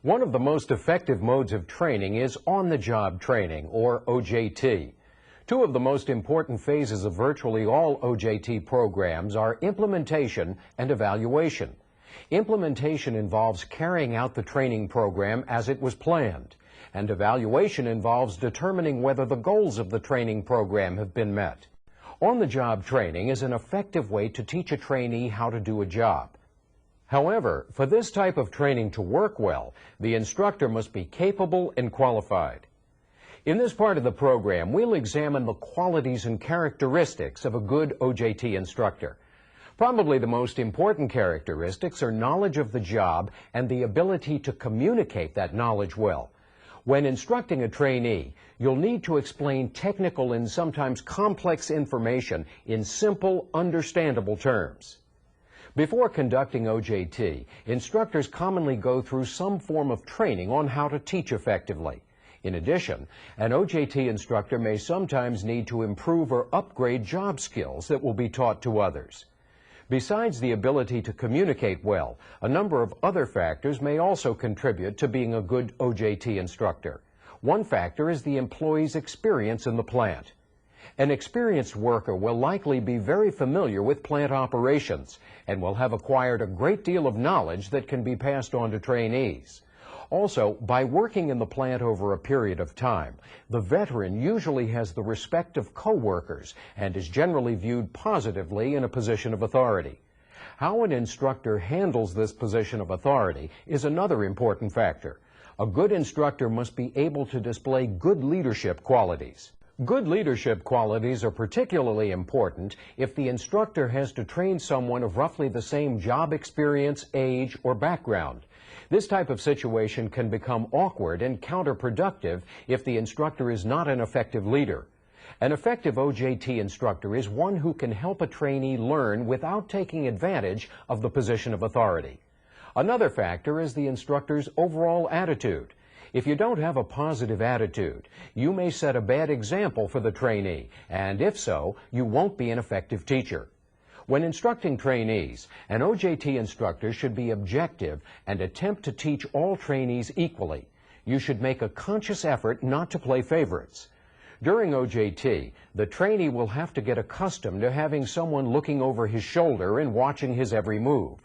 One of the most effective modes of training is on-the-job training, or OJT. Two of the most important phases of virtually all OJT programs are implementation and evaluation. Implementation involves carrying out the training program as it was planned, and evaluation involves determining whether the goals of the training program have been met. On-the-job training is an effective way to teach a trainee how to do a job. However, for this type of training to work well, the instructor must be capable and qualified. In this part of the program, we'll examine the qualities and characteristics of a good OJT instructor. Probably the most important characteristics are knowledge of the job and the ability to communicate that knowledge well. When instructing a trainee, you'll need to explain technical and sometimes complex information in simple, understandable terms. Before conducting OJT, instructors commonly go through some form of training on how to teach effectively. In addition, an OJT instructor may sometimes need to improve or upgrade job skills that will be taught to others. Besides the ability to communicate well, a number of other factors may also contribute to being a good OJT instructor. One factor is the employee's experience in the plant. An experienced worker will likely be very familiar with plant operations and will have acquired a great deal of knowledge that can be passed on to trainees. Also, by working in the plant over a period of time, the veteran usually has the respect of co-workers and is generally viewed positively in a position of authority. How an instructor handles this position of authority is another important factor. A good instructor must be able to display good leadership qualities. Good leadership qualities are particularly important if the instructor has to train someone of roughly the same job experience, age, or background. This type of situation can become awkward and counterproductive if the instructor is not an effective leader. An effective OJT instructor is one who can help a trainee learn without taking advantage of the position of authority. Another factor is the instructor's overall attitude. If you don't have a positive attitude, you may set a bad example for the trainee, and if so, you won't be an effective teacher. When instructing trainees, an OJT instructor should be objective and attempt to teach all trainees equally. You should make a conscious effort not to play favorites. During OJT, the trainee will have to get accustomed to having someone looking over his shoulder and watching his every move.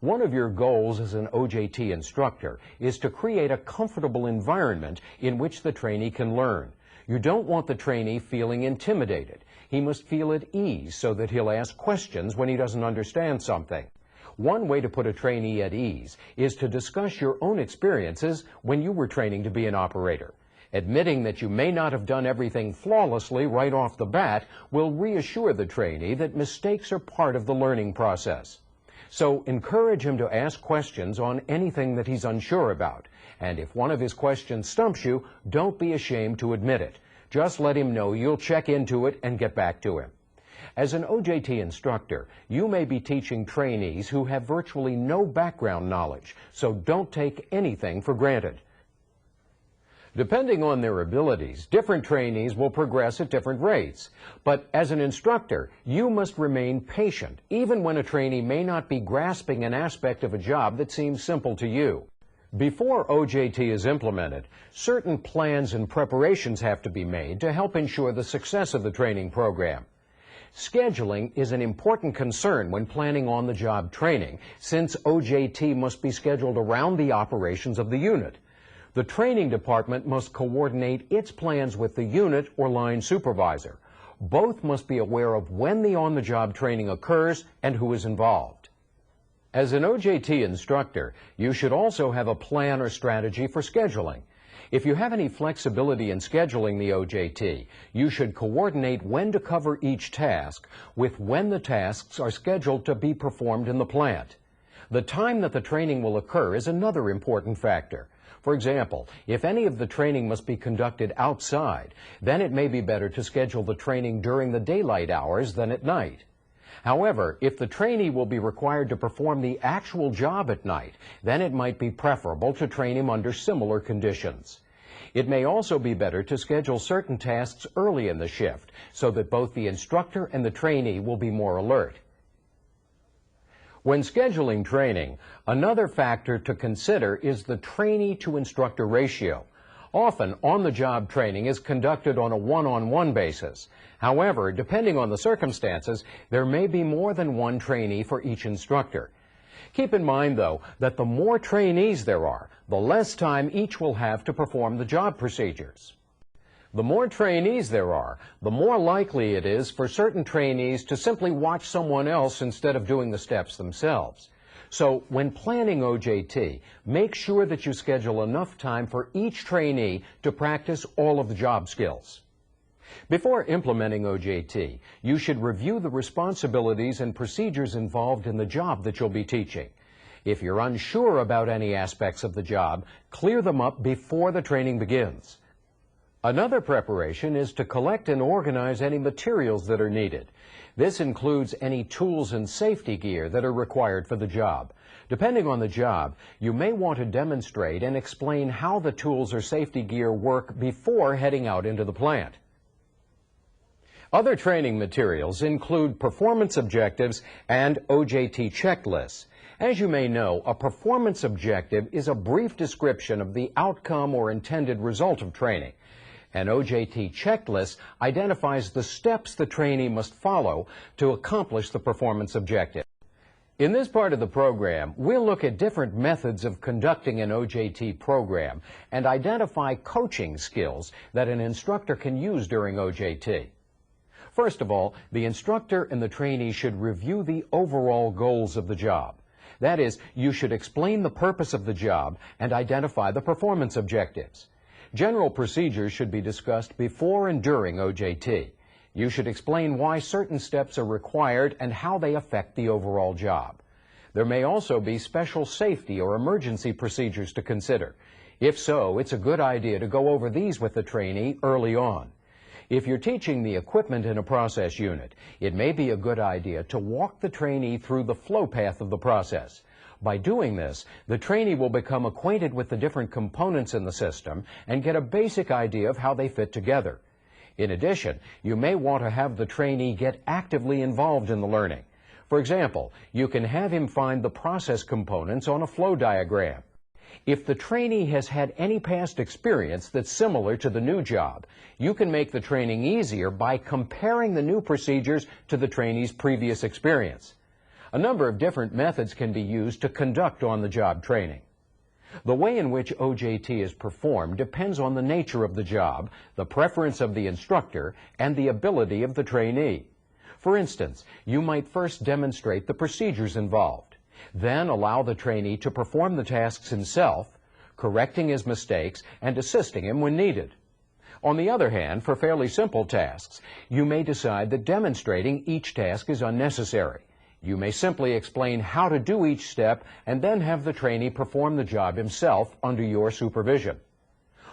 One of your goals as an OJT instructor is to create a comfortable environment in which the trainee can learn. You don't want the trainee feeling intimidated. He must feel at ease so that he'll ask questions when he doesn't understand something. One way to put a trainee at ease is to discuss your own experiences when you were training to be an operator. Admitting that you may not have done everything flawlessly right off the bat will reassure the trainee that mistakes are part of the learning process. So encourage him to ask questions on anything that he's unsure about. And if one of his questions stumps you, don't be ashamed to admit it. Just let him know you'll check into it and get back to him. As an OJT instructor, you may be teaching trainees who have virtually no background knowledge, so don't take anything for granted. Depending on their abilities, different trainees will progress at different rates. But as an instructor, you must remain patient, even when a trainee may not be grasping an aspect of a job that seems simple to you. Before OJT is implemented, certain plans and preparations have to be made to help ensure the success of the training program. Scheduling is an important concern when planning on-the-job training, since OJT must be scheduled around the operations of the unit. The training department must coordinate its plans with the unit or line supervisor. Both must be aware of when the on-the-job training occurs and who is involved. As an OJT instructor, you should also have a plan or strategy for scheduling. If you have any flexibility in scheduling the OJT, you should coordinate when to cover each task with when the tasks are scheduled to be performed in the plant. The time that the training will occur is another important factor. For example, if any of the training must be conducted outside, then it may be better to schedule the training during the daylight hours than at night. However, if the trainee will be required to perform the actual job at night, then it might be preferable to train him under similar conditions. It may also be better to schedule certain tasks early in the shift so that both the instructor and the trainee will be more alert. When scheduling training, another factor to consider is the trainee-to-instructor ratio. Often, on-the-job training is conducted on a one-on-one basis. However, depending on the circumstances, there may be more than one trainee for each instructor. Keep in mind, though, that the more trainees there are, the less time each will have to perform the job procedures. The more trainees there are, the more likely it is for certain trainees to simply watch someone else instead of doing the steps themselves. So, when planning OJT, make sure that you schedule enough time for each trainee to practice all of the job skills. Before implementing OJT, you should review the responsibilities and procedures involved in the job that you'll be teaching. If you're unsure about any aspects of the job, clear them up before the training begins. Another preparation is to collect and organize any materials that are needed. This includes any tools and safety gear that are required for the job. Depending on the job, you may want to demonstrate and explain how the tools or safety gear work before heading out into the plant. Other training materials include performance objectives and OJT checklists. As you may know, a performance objective is a brief description of the outcome or intended result of training. An OJT checklist identifies the steps the trainee must follow to accomplish the performance objective. In this part of the program, we'll look at different methods of conducting an OJT program and identify coaching skills that an instructor can use during OJT. First of all, the instructor and the trainee should review the overall goals of the job. That is, you should explain the purpose of the job and identify the performance objectives. General procedures should be discussed before and during OJT. You should explain why certain steps are required and how they affect the overall job. There may also be special safety or emergency procedures to consider. If so, it's a good idea to go over these with the trainee early on. If you're teaching the equipment in a process unit, it may be a good idea to walk the trainee through the flow path of the process. By doing this, the trainee will become acquainted with the different components in the system and get a basic idea of how they fit together. In addition, you may want to have the trainee get actively involved in the learning. For example, you can have him find the process components on a flow diagram. If the trainee has had any past experience that's similar to the new job, you can make the training easier by comparing the new procedures to the trainee's previous experience. A number of different methods can be used to conduct on-the-job training. The way in which OJT is performed depends on the nature of the job, the preference of the instructor, and the ability of the trainee. For instance, you might first demonstrate the procedures involved, then allow the trainee to perform the tasks himself, correcting his mistakes and assisting him when needed. On the other hand, for fairly simple tasks, you may decide that demonstrating each task is unnecessary. You may simply explain how to do each step and then have the trainee perform the job himself under your supervision.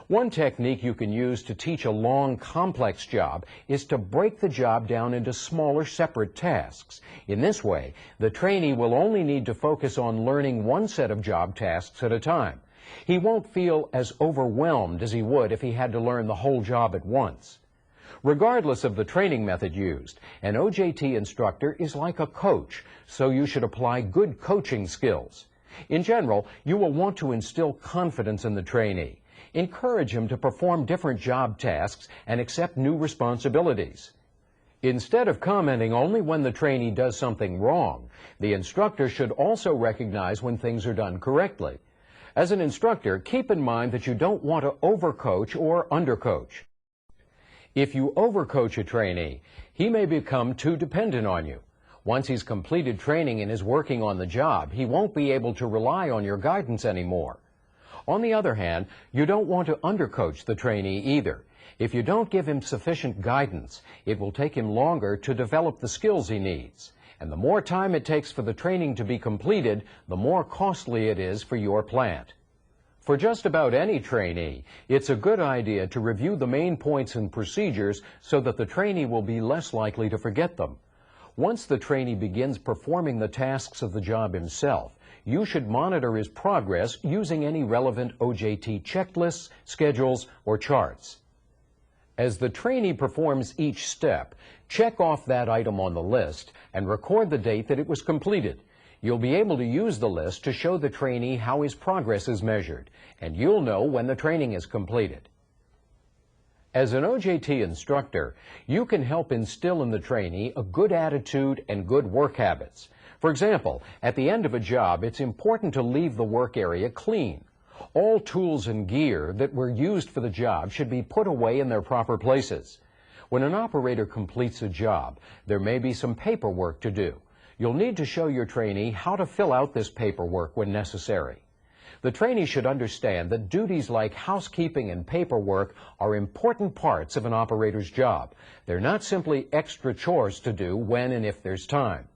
One technique you can use to teach a long, complex job is to break the job down into smaller, separate tasks. In this way, the trainee will only need to focus on learning one set of job tasks at a time. He won't feel as overwhelmed as he would if he had to learn the whole job at once. Regardless of the training method used, an OJT instructor is like a coach, so you should apply good coaching skills. In general, you will want to instill confidence in the trainee. Encourage him to perform different job tasks and accept new responsibilities. Instead of commenting only when the trainee does something wrong, the instructor should also recognize when things are done correctly. As an instructor, keep in mind that you don't want to overcoach or undercoach. If you overcoach a trainee, he may become too dependent on you. Once he's completed training and is working on the job, he won't be able to rely on your guidance anymore. On the other hand, you don't want to undercoach the trainee either. If you don't give him sufficient guidance, it will take him longer to develop the skills he needs. And the more time it takes for the training to be completed, the more costly it is for your plant. For just about any trainee, it's a good idea to review the main points and procedures so that the trainee will be less likely to forget them. Once the trainee begins performing the tasks of the job himself, you should monitor his progress using any relevant OJT checklists, schedules, or charts. As the trainee performs each step, check off that item on the list and record the date that it was completed. You'll be able to use the list to show the trainee how his progress is measured, and you'll know when the training is completed. As an OJT instructor, you can help instill in the trainee a good attitude and good work habits. For example, at the end of a job, it's important to leave the work area clean. All tools and gear that were used for the job should be put away in their proper places. When an operator completes a job, there may be some paperwork to do. You'll need to show your trainee how to fill out this paperwork when necessary. The trainee should understand that duties like housekeeping and paperwork are important parts of an operator's job. They're not simply extra chores to do when and if there's time.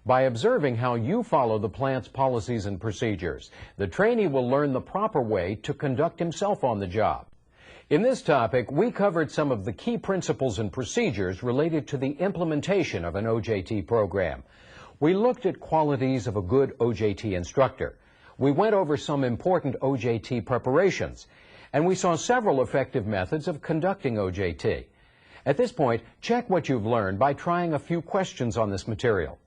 By observing how you follow the plant's policies and procedures, the trainee will learn the proper way to conduct himself on the job. In this topic, we covered some of the key principles and procedures related to the implementation of an OJT program. We looked at qualities of a good OJT instructor. We went over some important OJT preparations, and we saw several effective methods of conducting OJT. At this point, check what you've learned by trying a few questions on this material.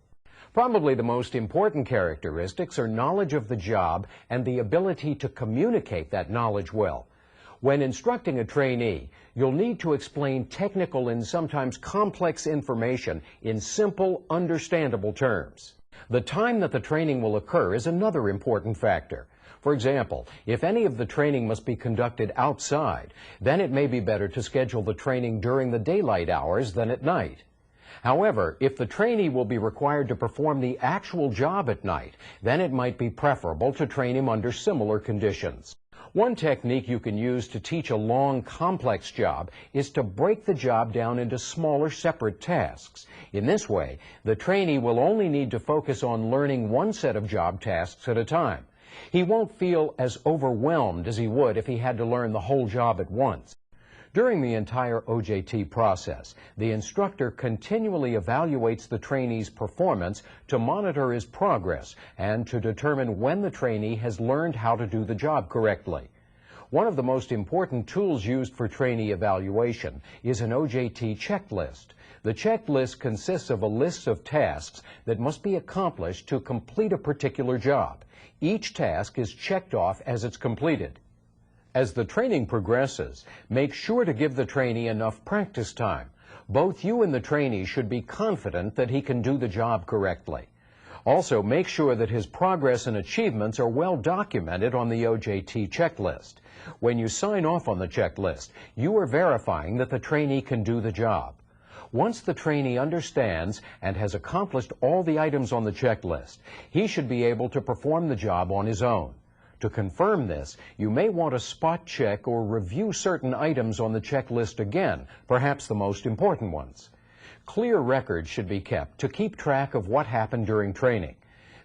Probably the most important characteristics are knowledge of the job and the ability to communicate that knowledge well. When instructing a trainee, you'll need to explain technical and sometimes complex information in simple, understandable terms. The time that the training will occur is another important factor. For example, if any of the training must be conducted outside, then it may be better to schedule the training during the daylight hours than at night. However, if the trainee will be required to perform the actual job at night, then it might be preferable to train him under similar conditions. One technique you can use to teach a long, complex job is to break the job down into smaller, separate tasks. In this way, the trainee will only need to focus on learning one set of job tasks at a time. He won't feel as overwhelmed as he would if he had to learn the whole job at once. During the entire OJT process, the instructor continually evaluates the trainee's performance to monitor his progress and to determine when the trainee has learned how to do the job correctly. One of the most important tools used for trainee evaluation is an OJT checklist. The checklist consists of a list of tasks that must be accomplished to complete a particular job. Each task is checked off as it's completed. As the training progresses, make sure to give the trainee enough practice time. Both you and the trainee should be confident that he can do the job correctly. Also, make sure that his progress and achievements are well documented on the OJT checklist. When you sign off on the checklist, you are verifying that the trainee can do the job. Once the trainee understands and has accomplished all the items on the checklist, he should be able to perform the job on his own. To confirm this, you may want to spot check or review certain items on the checklist again, perhaps the most important ones. Clear records should be kept to keep track of what happened during training.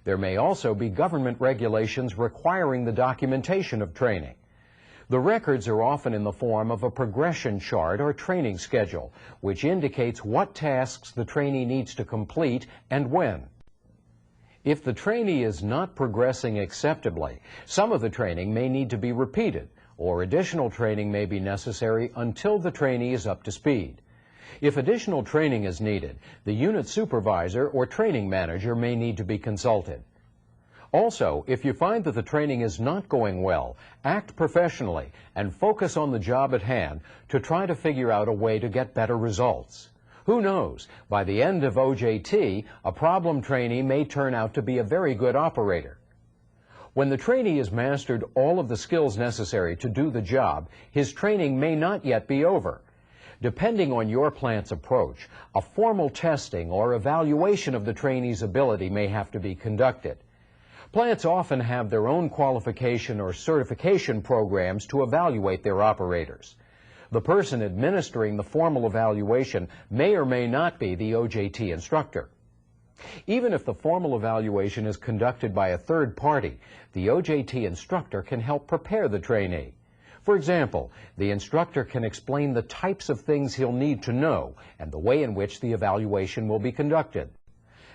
There may also be government regulations requiring the documentation of training. The records are often in the form of a progression chart or training schedule, which indicates what tasks the trainee needs to complete and when. If the trainee is not progressing acceptably, some of the training may need to be repeated, or additional training may be necessary until the trainee is up to speed. If additional training is needed, the unit supervisor or training manager may need to be consulted. Also, if you find that the training is not going well, act professionally and focus on the job at hand to try to figure out a way to get better results. Who knows, by the end of OJT, a problem trainee may turn out to be a very good operator. When the trainee has mastered all of the skills necessary to do the job, his training may not yet be over. Depending on your plant's approach, a formal testing or evaluation of the trainee's ability may have to be conducted. Plants often have their own qualification or certification programs to evaluate their operators. The person administering the formal evaluation may or may not be the OJT instructor. Even if the formal evaluation is conducted by a third party, the OJT instructor can help prepare the trainee. For example, the instructor can explain the types of things he'll need to know and the way in which the evaluation will be conducted.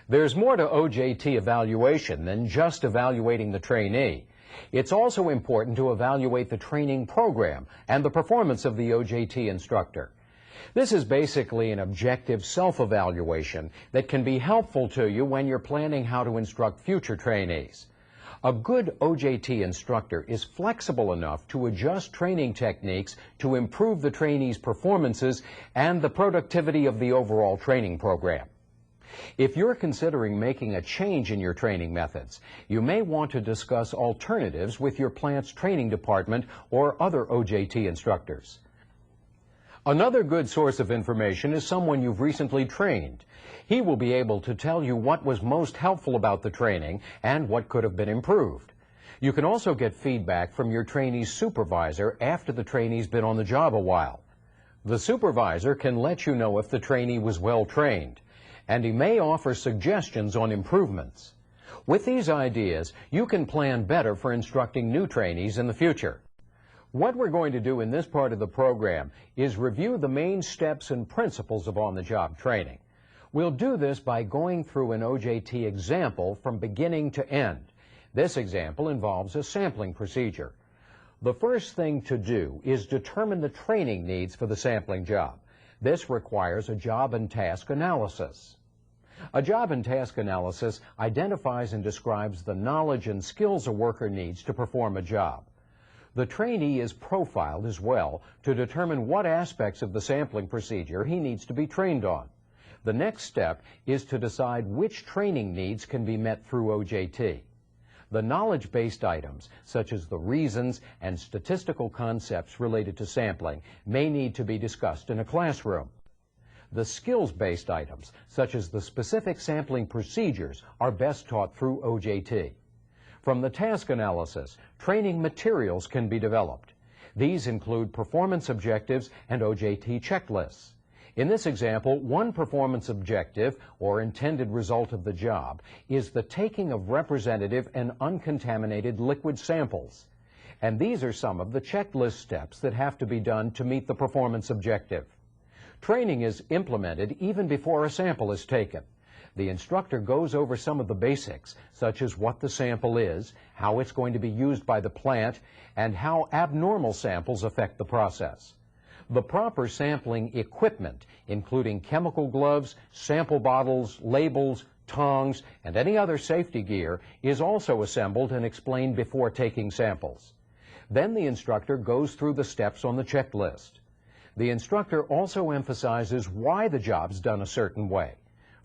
There's more to OJT evaluation than just evaluating the trainee. It's also important to evaluate the training program and the performance of the OJT instructor. This is basically an objective self-evaluation that can be helpful to you when you're planning how to instruct future trainees. A good OJT instructor is flexible enough to adjust training techniques to improve the trainees' performances and the productivity of the overall training program. If you're considering making a change in your training methods, you may want to discuss alternatives with your plant's training department or other OJT instructors. Another good source of information is someone you've recently trained. He will be able to tell you what was most helpful about the training and what could have been improved. You can also get feedback from your trainee's supervisor after the trainee's been on the job a while. The supervisor can let you know if the trainee was well trained, and he may offer suggestions on improvements. With these ideas, you can plan better for instructing new trainees in the future. What we're going to do in this part of the program is review the main steps and principles of on-the-job training. We'll do this by going through an OJT example from beginning to end. This example involves a sampling procedure. The first thing to do is determine the training needs for the sampling job. This requires a job and task analysis. A job and task analysis identifies and describes the knowledge and skills a worker needs to perform a job. The trainee is profiled as well to determine what aspects of the sampling procedure he needs to be trained on. The next step is to decide which training needs can be met through OJT. The knowledge-based items, such as the reasons and statistical concepts related to sampling, may need to be discussed in a classroom. The skills-based items, such as the specific sampling procedures, are best taught through OJT. From the task analysis, training materials can be developed. These include performance objectives and OJT checklists. In this example, one performance objective, or intended result of the job, is the taking of representative and uncontaminated liquid samples. And these are some of the checklist steps that have to be done to meet the performance objective. Training is implemented even before a sample is taken. The instructor goes over some of the basics, such as what the sample is, how it's going to be used by the plant, and how abnormal samples affect the process. The proper sampling equipment, including chemical gloves, sample bottles, labels, tongs, and any other safety gear, is also assembled and explained before taking samples. Then the instructor goes through the steps on the checklist. The instructor also emphasizes why the job's done a certain way.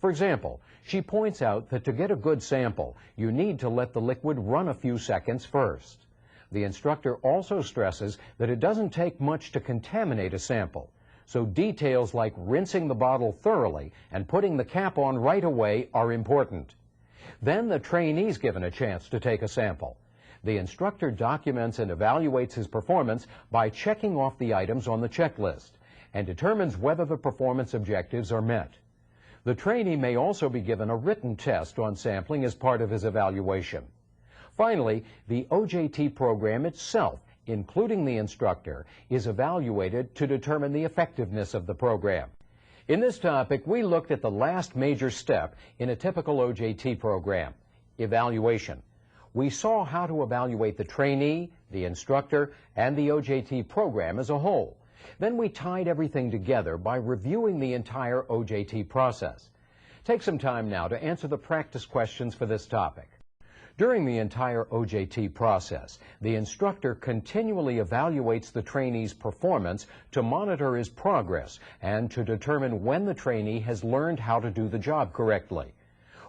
For example, she points out that to get a good sample, you need to let the liquid run a few seconds first. The instructor also stresses that it doesn't take much to contaminate a sample, so details like rinsing the bottle thoroughly and putting the cap on right away are important. Then the trainee's given a chance to take a sample. The instructor documents and evaluates his performance by checking off the items on the checklist and determines whether the performance objectives are met. The trainee may also be given a written test on sampling as part of his evaluation. Finally, the OJT program itself, including the instructor, is evaluated to determine the effectiveness of the program. In this topic, we looked at the last major step in a typical OJT program, evaluation. We saw how to evaluate the trainee, the instructor, and the OJT program as a whole. Then we tied everything together by reviewing the entire OJT process. Take some time now to answer the practice questions for this topic. During the entire OJT process, the instructor continually evaluates the trainee's performance to monitor his progress and to determine when the trainee has learned how to do the job correctly.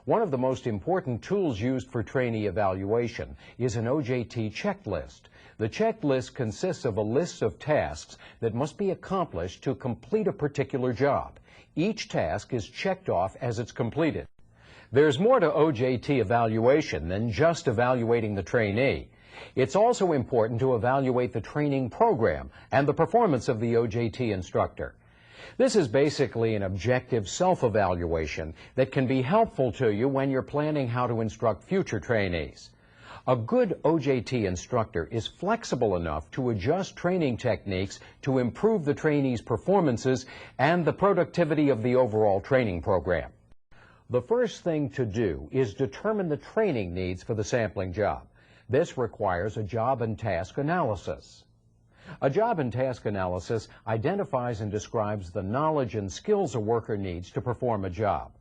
One of the most important tools used for trainee evaluation is an OJT checklist. The checklist consists of a list of tasks that must be accomplished to complete a particular job. Each task is checked off as it's completed. There's more to OJT evaluation than just evaluating the trainee. It's also important to evaluate the training program and the performance of the OJT instructor. This is basically an objective self-evaluation that can be helpful to you when you're planning how to instruct future trainees. A good OJT instructor is flexible enough to adjust training techniques to improve the trainee's performances and the productivity of the overall training program. The first thing to do is determine the training needs for the sampling job. This requires a job and task analysis. A job and task analysis identifies and describes the knowledge and skills a worker needs to perform a job.